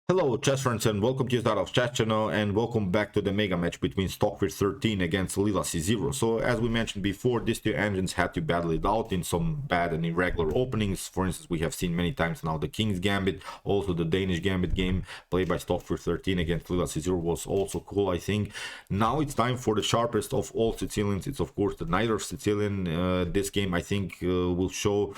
Hello chess friends and welcome to Najdorf chat channel and welcome back to the mega match between Stockfish 13 against Lila C0. So as we mentioned before, these two engines had to battle it out in some bad and irregular openings. For instance, we have seen many times now the King's Gambit, also the Danish Gambit game played by Stockfish 13 against Lila C0 was also cool, I think. Now it's time for the sharpest of all Sicilians. It's of course the Najdorf Sicilian. This game I think will show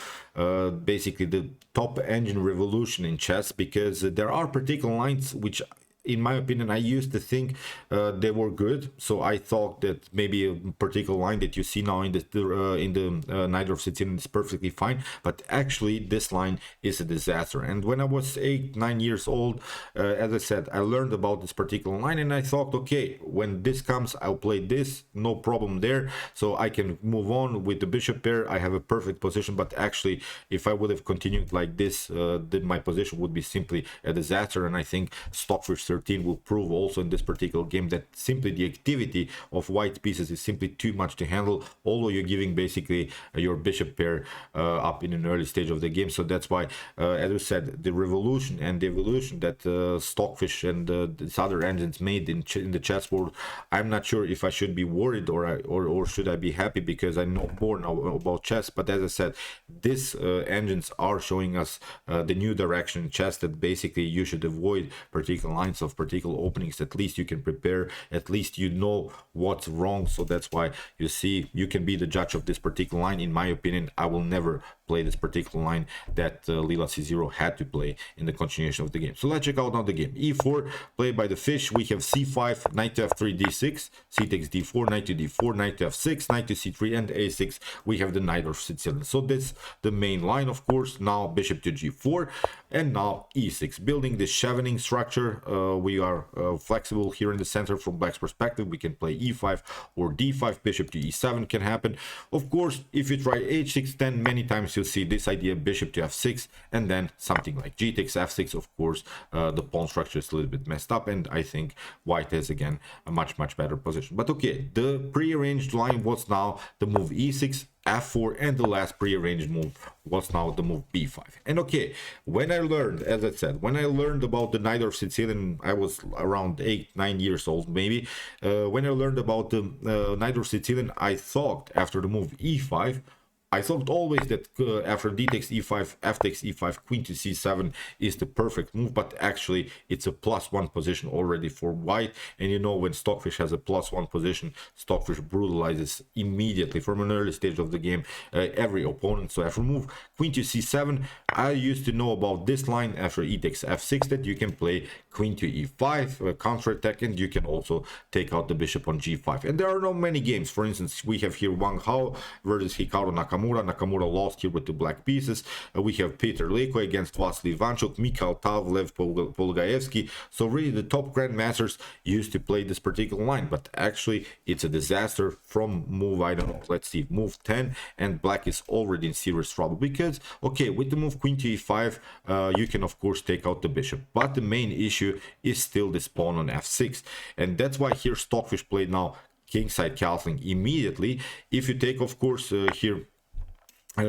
basically the top engine revolution in chess, because there are particular lines which in my opinion I used to think they were good. So I thought that maybe a particular line that you see now in the Najdorf Sicilian is perfectly fine, but actually this line is a disaster. And when I was 8-9 years old, as I said, I learned about this particular line and I thought, okay, when this comes I'll play this, no problem there, so I can move on with the bishop pair. I have a perfect position, but actually if I would have continued like this, then my position would be simply a disaster. And I think Stockfish 13 will prove also in this particular game that simply the activity of white pieces is simply too much to handle, although you're giving basically your bishop pair up in an early stage of the game. So that's why, as I said, the revolution and the evolution that Stockfish and these other engines made in the chess world, I'm not sure if I should be worried or should I be happy, because I know more now about chess. But as I said, these engines are showing us the new direction in chess, that basically you should avoid particular lines of particular openings. At least you can prepare, at least you know what's wrong. So that's why you see you can be the judge of this particular line. In my opinion, I will never play this particular line that Lila C0 had to play in the continuation of the game. So let's check out now the game. E4 played by the fish. We have C5, knight to F3 D6, C takes D4, knight to D4, knight to F6, knight to C3, and A6. We have the Najdorf Sicilian. So this the main line, of course. Now bishop to G4 and now E6, building this chevening structure. We are flexible here in the center from black's perspective. We can play E5 or D5, bishop to E7 can happen. Of course, if you try H6, then many times you'll see this idea, bishop to F6, and then something like G takes F6. Of course, the pawn structure is a little bit messed up, and I think white has again a much better position. But okay, the prearranged line was now the move E6, F4, and the last prearranged move was now the move B5. And okay, when I learned, as I said, when I learned about the Najdorf Sicilian, I was around 8-9 years old maybe. When I learned about the Najdorf Sicilian, I thought after the move E5, I thought always that after d takes e5, f takes e5, queen to c7 is the perfect move, but actually it's a +1 position already for white. And you know, when Stockfish has a +1 position, Stockfish brutalizes immediately from an early stage of the game every opponent. So after move queen to c7, I used to know about this line after e takes f6, that you can play queen to e5, counterattack, and you can also take out the bishop on g5. And there are not many games. For instance, we have here Wang Hao versus Hikaru Nakamura lost here with the black pieces. We have Peter Leko against Vasily Ivanchuk, Mikhail Tav, Lev Polgaevsky. So really the top grandmasters used to play this particular line, but actually it's a disaster from move, I don't know, let's see, move 10, and black is already in serious trouble, because okay, with the move queen to e5, you can of course take out the bishop, but the main issue is still this pawn on f6, and that's why here Stockfish played now kingside castling immediately. If you take of course here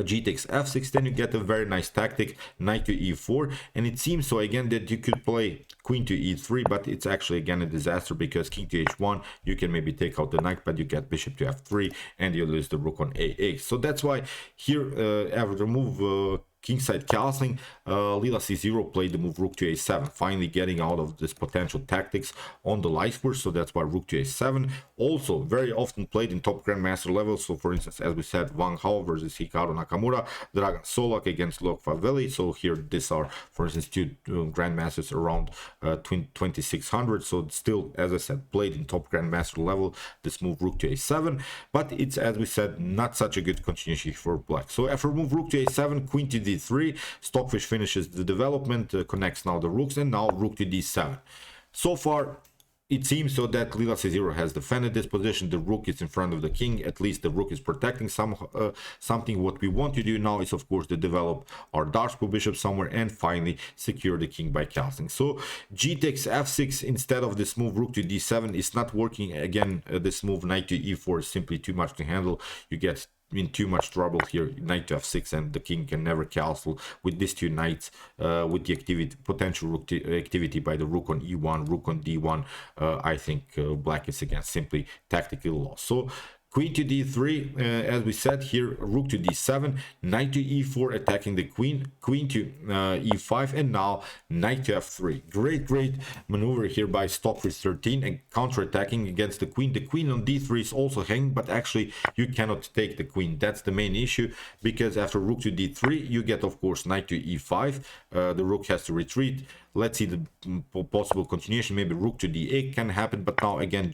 G takes f6, then you get a very nice tactic, knight to e4, and it seems so again that you could play queen to e3, but it's actually again a disaster, because king to h1, you can maybe take out the knight, but you get bishop to f3 and you lose the rook on a8. So that's why here after the move kingside castling, Lila C0 played the move rook to a7, finally getting out of this potential tactics on the light square. So that's why rook to a7, also very often played in top grandmaster levels. So for instance, as we said, Wang Hao versus Hikaru Nakamura, Dragan Solak against Lok Faveli. So here these are, for instance, two grandmasters around 2600. So still, as I said, played in top grandmaster level, this move rook to a7, but it's, as we said, not such a good continuation for black. So after move rook to a7, queen to d3, Stockfish finishes the development, connects now the rooks, and now rook to d7. So far it seems so that Lila C0 has defended this position. The rook is in front of the king. At least the rook is protecting something. What we want to do now is, of course, to develop our dark bishop somewhere and finally secure the king by castling. So G takes f6 instead of this move rook to d7 is not working. Again, this move knight to e4 is simply too much to handle. You get in too much trouble here. Knight to f6, and the king can never castle with these two knights, with the activity, potential rook activity by the rook on e1, rook on d1. I think black is again simply tactically lost. So queen to d3, as we said here, rook to d7, knight to e4 attacking the queen, queen to e5, and now knight to f3. Great maneuver here by Stockfish 13 and counter-attacking against the queen. The queen on d3 is also hanging, but actually you cannot take the queen. That's the main issue, because after rook to d3 you get, of course, knight to e5. The rook has to retreat. Let's see the possible continuation. Maybe rook to d8 can happen, but now again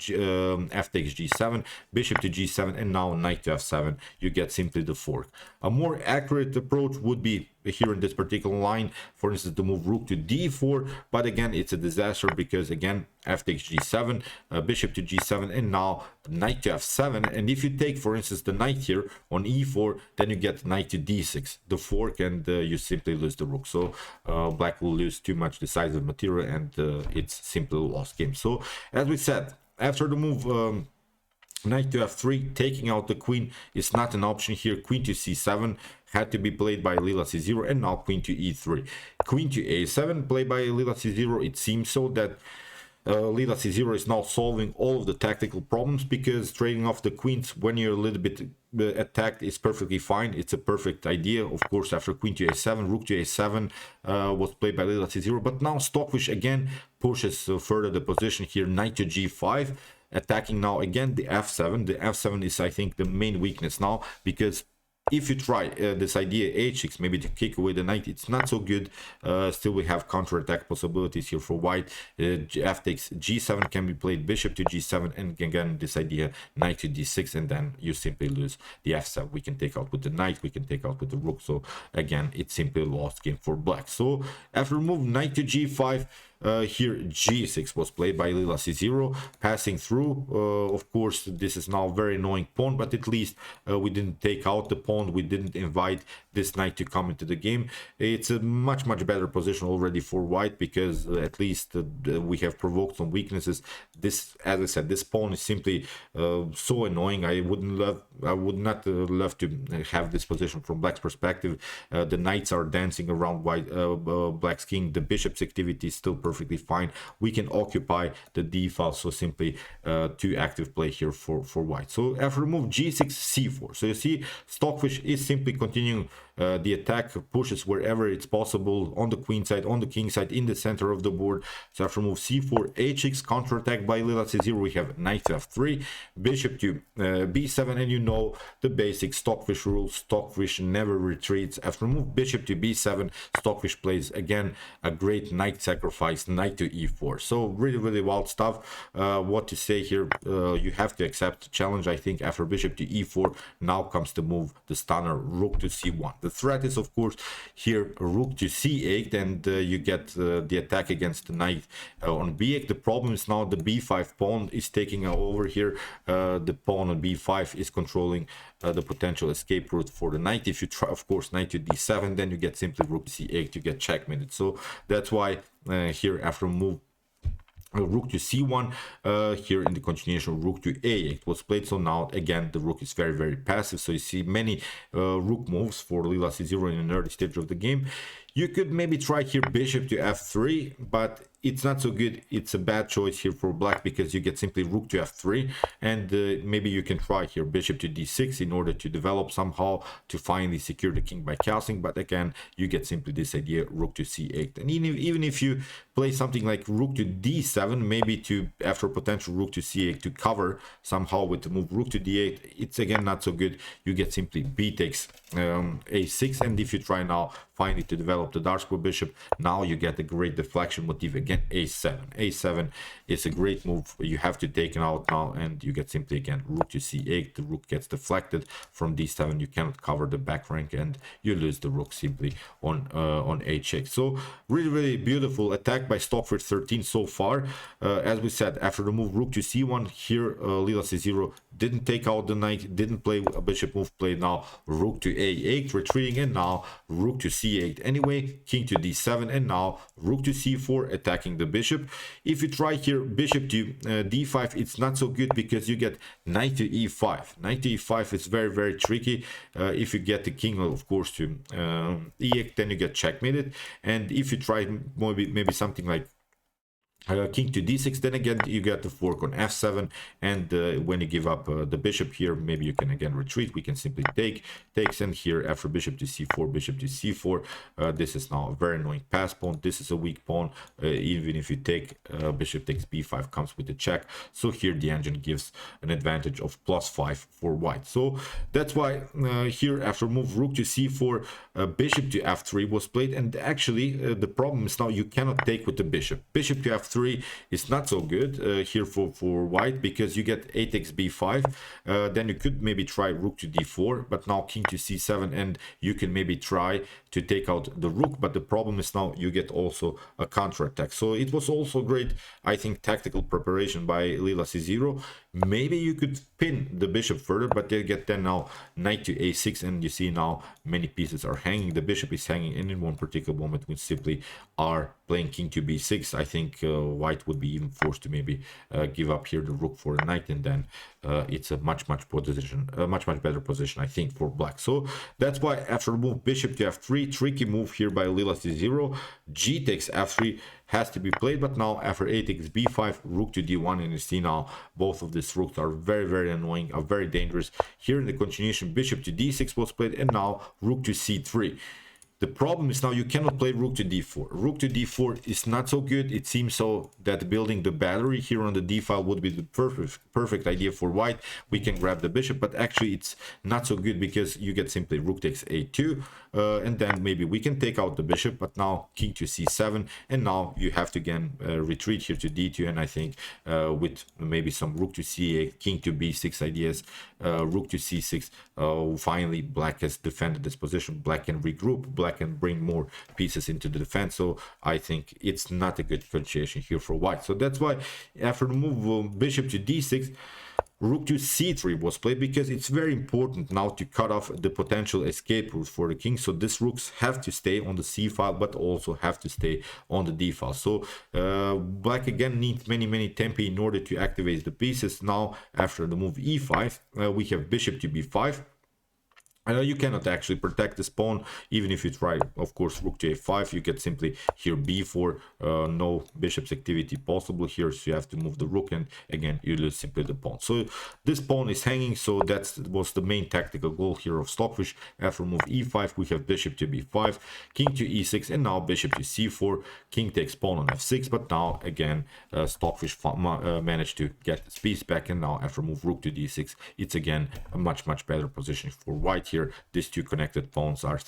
f takes g7, bishop to g7, and now knight to f7. You get simply the fork. A more accurate approach would be here in this particular line, for instance, to move rook to d4, but again it's a disaster, because again f takes g7, bishop to g7, and now knight to f7. And if you take, for instance, the knight here on e4, then you get knight to d6, the fork, and you simply lose the rook. So black will lose too much decisive material, and it's simply a lost game. So as we said, after the move knight to f3, taking out the queen is not an option here. Queen to c7 had to be played by Lila c0, and now queen to e3. Queen to a7 played by Lila c0. It seems so that Lila c0 is now solving all of the tactical problems, because trading off the queens when you're a little bit attacked is perfectly fine. It's a perfect idea. Of course, after queen to a7, rook to a7 was played by Lila c0, but now Stockfish again pushes further the position here. Knight to g5, attacking now again the f7. The f7 is, I think, the main weakness now, because if you try this idea h6, maybe to kick away the knight, it's not so good. Still we have counter-attack possibilities here for white. F takes g7 can be played, bishop to g7, and again this idea knight to d6, and then you simply lose the f7. We can take out with the knight, we can take out with the rook. So again, it's simply a lost game for black. So after move knight to g5, here g6 was played by Lila c0, passing through. Of course, this is now very annoying pawn, but at least we didn't take out the pawn. We didn't invite this knight to come into the game. It's a much better position already for white, because at least we have provoked some weaknesses. This, as I said, this pawn is simply so annoying. I would not love to have this position from black's perspective. The knights are dancing around white, black's king. The bishop's activity is still perfectly fine. We can occupy the d file, so simply too active play here for white. So after move g6 c4, so you see Stockfish is simply continuing the attack, pushes wherever it's possible, on the queen side, on the king side, in the center of the board. So after move c4 h6, counter attack by Lila c0, we have knight to f3, bishop to b7, and you know the basic Stockfish rules. Stockfish never retreats. After move bishop to b7, Stockfish plays again a great knight sacrifice, knight to e4. So really wild stuff. What to say here, you have to accept the challenge. I think after bishop to e4, now comes the move, the stunner, rook to c1. The threat is, of course, here rook to c8, and you get the attack against the knight on b8. The problem is now the b5 pawn is taking over here. The pawn on b5 is controlling the potential escape route for the knight. If you try, of course, knight to d7, then you get simply rook to c8, you get checkmated. So that's why here after move rook to c1, here in the continuation rook to a8 was played. So now again the rook is very passive. So you see many rook moves for Lila c0 in an early stage of the game. You could maybe try here bishop to f3, but it's not so good. It's a bad choice here for black, because you get simply rook to f3, and maybe you can try here bishop to d6 in order to develop somehow to finally secure the king by castling. But again, you get simply this idea rook to c8, and even if you play something like rook to d7, maybe to after potential rook to c8 to cover somehow with the move rook to d8, it's again not so good. You get simply b takes a6, and if you try now finally to develop the dark square bishop, now you get a great deflection motif again, a7. A7 is a great move. You have to take it out now, and you get simply again rook to c8. The rook gets deflected from d7. You cannot cover the back rank, and you lose the rook simply on h6. So really beautiful attack by Stockfish 13 so far. As we said, after the move rook to c1, here Lila c0 didn't take out the knight, didn't play a bishop move, played now rook to a8, retreating, and now rook to c8 anyway, king to d7, and now rook to c4, attacking the bishop. If you try here bishop to d5, it's not so good because you get knight to e5. Knight to e5 is very tricky. If you get the king, of course, to e8, then you get checkmated. And if you try maybe something like king to d6, then again you get the fork on f7, and when you give up the bishop here, maybe you can again retreat. We can simply takes, and here after bishop to c4, bishop to c4, this is now a very annoying pass pawn. This is a weak pawn. Even if you take bishop takes b5, comes with a check. So here the engine gives an advantage of +5 for white. So that's why here after move rook to c4, bishop to f3 was played, and actually the problem is now you cannot take with the bishop. Bishop to f3 is not so good here for white, because you get 8xb5. Then you could maybe try rook to d4, but now king to c7, and you can maybe try to take out the rook, but the problem is now you get also a counter-attack. So it was also great, I think, tactical preparation by Lila-c0. Maybe you could pin the bishop further, but they get then now knight to a6, and you see now many pieces are hanging. The bishop is hanging, and in one particular moment we simply are playing king to b6. I think white would be even forced to maybe give up here the rook for a knight, and then it's a much better position, I think, for black. So that's why after move bishop to f3, tricky move here by Lila-c0, g takes f3 has to be played, but now after 8xb5, rook to d1, and you see now both of these rooks are very annoying, are very dangerous. Here in the continuation, bishop to d6 was played, and now rook to c3. The problem is now you cannot play rook to d4. Rook to d4 is not so good. It seems so that building the battery here on the d file would be the perfect idea for white. We can grab the bishop, but actually it's not so good because you get simply rook takes a2, and then maybe we can take out the bishop, but now king to c7, and now you have to again retreat here to d2, and I think with maybe some rook to c8, king to b6 ideas, rook to c6, finally black has defended this position. Black can regroup, black can bring more pieces into the defense. So I think it's not a good continuation here for white. So that's why after the move bishop to d6, rook to c3 was played, because it's very important now to cut off the potential escape route for the king. So these rooks have to stay on the c file, but also have to stay on the d file. So black again needs many tempi in order to activate the pieces. Now after the move e5, we have bishop to b5. You cannot actually protect this pawn, even if you try, of course, rook to a5. You get simply here b4, no bishop's activity possible here, so you have to move the rook, and again you lose simply the pawn. So this pawn is hanging, so that was the main tactical goal here of Stockfish. After move e5, we have bishop to b5, king to e6, and now bishop to c4. King takes pawn on f6, but now again Stockfish managed to get this piece back, and now after move rook to d6, it's again a much better position for white. Here these two connected pawns are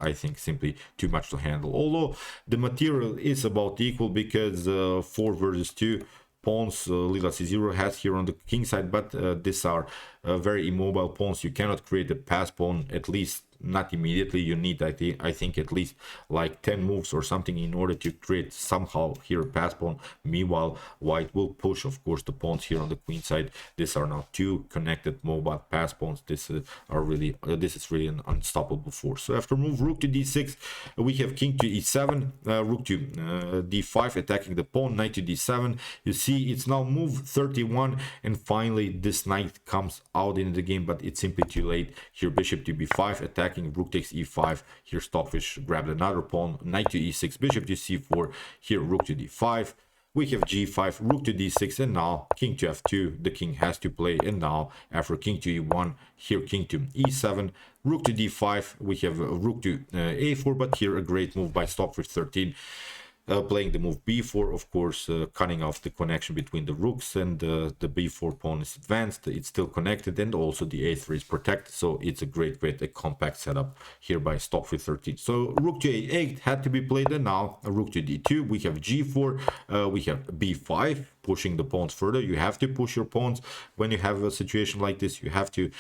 I think simply too much to handle, although the material is about equal, because 4 versus 2 pawns Lila-c0 has here on the king side, but these are very immobile pawns. You cannot create a pass pawn, at least not immediately. You need, I think at least like 10 moves or something in order to create somehow here a pass pawn. Meanwhile, white will push, of course, the pawns here on the queen side. These are now 2 connected mobile pass pawns. This is really an unstoppable force. So after move rook to d6, we have king to e7, rook to d5, attacking the pawn, knight to d7. You see it's now move 31, and finally this knight comes out in the game, but it's simply too late. Here bishop to b5, attacking rook takes e5. Here Stockfish grabbed another pawn, knight to e6, bishop to c4. Here rook to d5, we have g5, rook to d6, and now king to f2. The king has to play, and now after king to e1, here king to e7, rook to d5. We have rook to a4, but here a great move by Stockfish 13. Playing the move b4, of course, cutting off the connection between the rooks, and the b4 pawn is advanced. It's still connected, and also the a3 is protected. So it's a great compact setup here by Stockfish 13. So rook to a8 had to be played, and now a rook to d2. We have g4, we have b5. pushing the pawns further. You have to push your pawns when you have a situation like this. You have to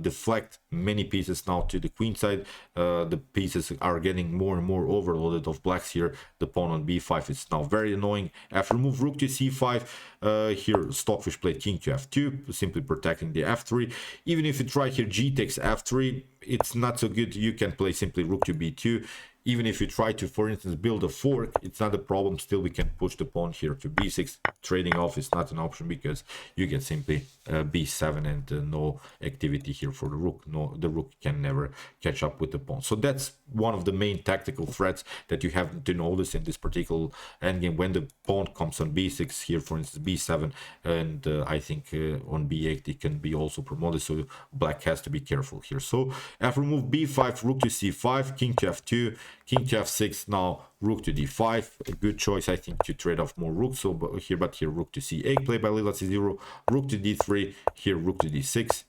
deflect many pieces now to the queen side. The pieces are getting more and more overloaded of blacks here. The pawn on b5 is now very annoying. After move rook to c5, here Stockfish played king to f2, simply protecting the f3. Even if you try here g takes f3, it's not so good. You can play simply rook to b2. Even if you try to, for instance, build a fork, it's not a problem. Still, we can push the pawn here to b6. Trading off is not an option because you get simply b7 and no activity here for the rook. No, the rook can never catch up with the pawn. So that's one of the main tactical threats that you have to notice in this particular endgame. When the pawn comes on b6 here, for instance, b7, and I think on b8 it can be also promoted. So black has to be careful here. So after move b5, rook to c5, king to f2. King to f6, now rook to d5, a good choice I think to trade off more rooks. So but here rook to c8 played by LilaC0, rook to d3, here rook to d6,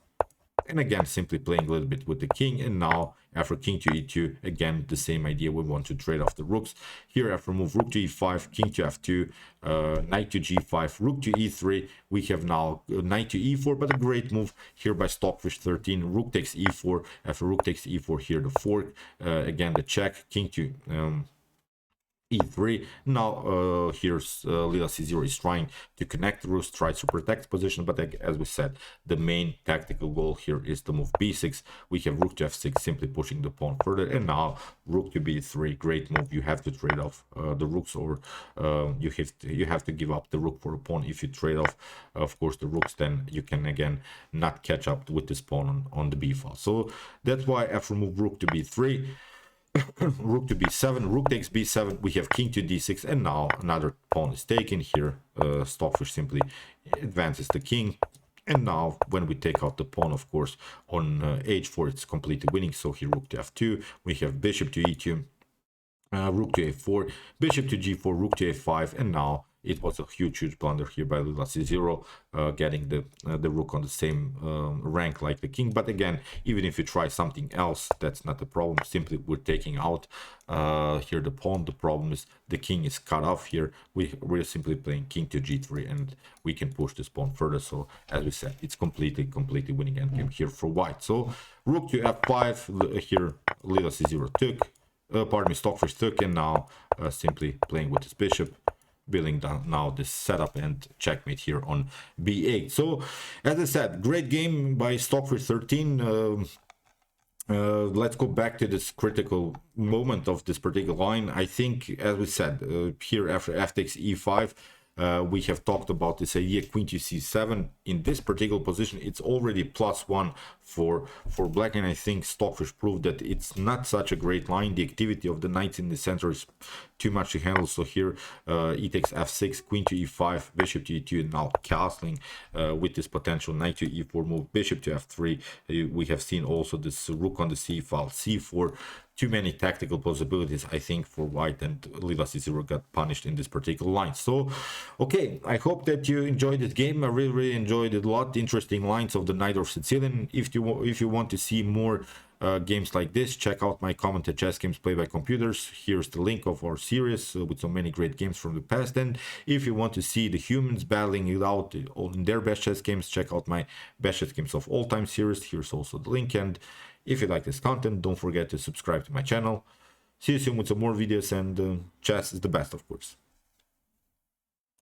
and again simply playing a little bit with the king. And now after king to e2, again the same idea, we want to trade off the rooks. Here after move rook to e5, king to f2, knight to g5, rook to e3, we have now knight to e4, but a great move here by Stockfish 13. Rook takes e4, after rook takes e4, here the fork, again the check, king to e3. Now here's LilaC0 is trying to connect the rooks, tries to protect position, but as we said, the main tactical goal here is to move b6. We have rook to f6, simply pushing the pawn further, and now rook to b3, great move. You have to trade off the rooks, or you have to give up the rook for a pawn. If you trade off, of course, the rooks, then you can again not catch up with this pawn on the b file. So that's why after move rook to b3, rook to b7, rook takes b7, we have king to d6, and now another pawn is taken here. Stockfish simply advances the king, and now when we take out the pawn, of course, on h4 it's completely winning. So here rook to f2, we have bishop to e2, rook to a4, bishop to g4, rook to a5, and now it was a huge blunder here by LilaC0, getting the rook on the same rank like the king. But again, even if you try something else, that's not the problem. Simply we're taking out here the pawn. The problem is the king is cut off here. We're simply playing king to g3, and we can push this pawn further. So as we said, it's completely winning endgame here for white. So rook to f5, here LilaC0 took, pardon me, Stockfish took, and now simply playing with his bishop, building down now this setup, and checkmate here on b8. So as I said, great game by Stockfish 13. Let's go back to this critical moment of this particular line. I think, as we said, here after f takes e5, we have talked about this idea queen to c7. In this particular position, it's already +1 for black, and I think Stockfish proved that it's not such a great line. The activity of the knights in the center is too much to handle. So here e takes f6, queen to e5, bishop to e2, and now castling with this potential knight to e4 move, bishop to f3. We have seen also this rook on the c file, c4. Too many tactical possibilities, I think, for white, and LilaC0 got punished in this particular line. So okay, I hope that you enjoyed this game. I really enjoyed it a lot. Interesting lines of the Najdorf Sicilian. If you want to see more games like this, check out my commented chess games played by computers. Here's the link of our series with so many great games from the past. And if you want to see the humans battling it out in their best chess games, check out my best chess games of all time series. Here's also the link. And if you like this content, don't forget to subscribe to my channel. See you soon with some more videos, and chess is the best, of course.